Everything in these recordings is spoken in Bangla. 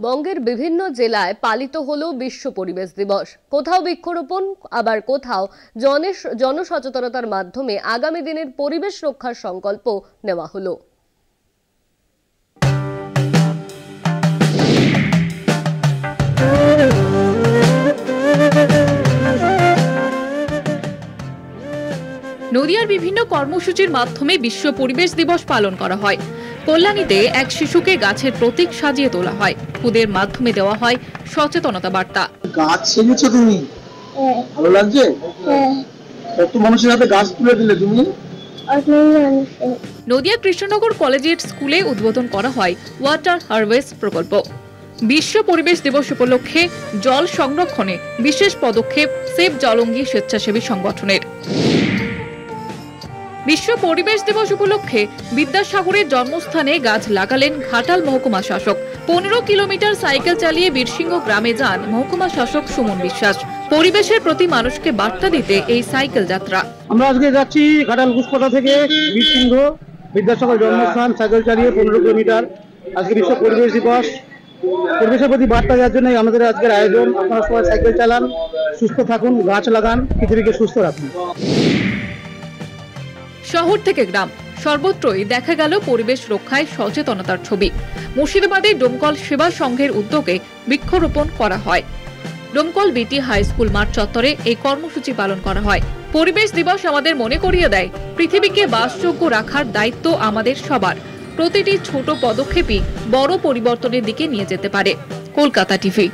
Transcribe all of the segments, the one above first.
বঙ্গের বিভিন্ন জেলায় পালিত হলো বিশ্ব পরিবেশ দিবস। কোথাও বৃক্ষরোপণ, আবার কোথাও জনসচেতনতার মাধ্যমে আগামী দিনের পরিবেশ রক্ষার সংকল্প নেওয়া হলো। নদিয়ার বিভিন্ন কর্মসূচির মাধ্যমে বিশ্ব পরিবেশ দিবস পালন করা হয়। কল্যাণীতে এক শিশুকে গাছের প্রতীক সাজিয়ে তোলা হয়। খুদের মাধ্যমে দেওয়া হয় সচেতনতা বার্তা। গাছ ছেড়েছো তুমি? ভালো লাগছে? কত মানুষের হাতে গাছ তুলে দিলে তুমি? নদিয়া কৃষ্ণনগর কলেজিয়েট স্কুলে উদ্বোধন করা হয় ওয়াটার হারভেস্ট প্রকল্প। বিশ্ব পরিবেশ দিবস উপলক্ষে জল সংরক্ষণে বিশেষ পদক্ষেপ সেভ জলঙ্গি স্বেচ্ছাসেবী সংগঠনের। বিশ্ব পরিবেশ দিবস উপলক্ষে বিদ্যাসাগরের জন্মস্থানে গাছ লাগালেন ঘাটাল মহকুমা শাসক। 15 কিলোমিটার সাইকেল চালিয়ে বীরসিংহ গ্রামে যান মহকুমা শাসক সুমন বিশ্বাস। পরিবেশের প্রতি মানুষকে বার্তা দিতে এই সাইকেল যাত্রা। আমরা আজকে যাচ্ছি ঘাটাল ঘুষপাতা থেকে বীরসিংহ বিদ্যাসাগর জন্মস্থান সাইকেল চালিয়ে 15 কিলোমিটার। আজকে বিশ্ব পরিবেশ দিবস, পরিবেশের প্রতি বার্তা দেওয়ার জন্য আমাদের আজকের আয়োজন। আপনারা সবাই সাইকেল চালান, সুস্থ থাকুন, গাছ লাগান, পৃথিবীকে সুস্থ রাখুন। শহর থেকে গ্রাম সর্বত্রই দেখা গেল পরিবেশ রক্ষায় সচেতনতার ছবি। মুর্শিদাবাদে ডোমকল সেবা সংঘের উদ্যোগে বৃক্ষরোপণ করা হয়। ডোমকল বিটি হাই স্কুল মাঠ চত্বরে এই কর্মসূচি পালন করা হয়। পরিবেশ দিবস আমাদের মনে করিয়ে দেয়, পৃথিবীকে বাসযোগ্য রাখার দায়িত্ব আমাদের সবার। প্রতিটি ছোট পদক্ষেপই বড় পরিবর্তনের দিকে নিয়ে যেতে পারে। কলকাতা টিভি।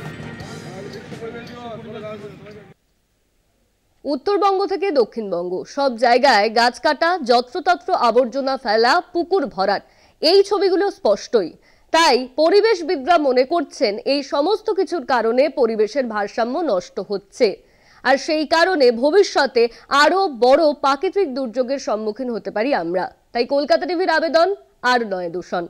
উত্তরবঙ্গ থেকে দক্ষিণবঙ্গ সব জায়গায় গাছ কাটা, যত্রতত্র আবর্জনা ফেলা, পুকুর ভরাট, এই ছবিগুলো স্পষ্টই। তাই পরিবেশবিদরা মনে করছেন এই সমস্ত কিছুর কারণে পরিবেশের ভারসাম্য নষ্ট হচ্ছে, আর সেই কারণে ভবিষ্যতে আরো বড় প্রাকৃতিক দুর্যোগের সম্মুখীন হতে পারি আমরা। তাই কলকাতা টিভির আবেদন, আর নয় দূষণ।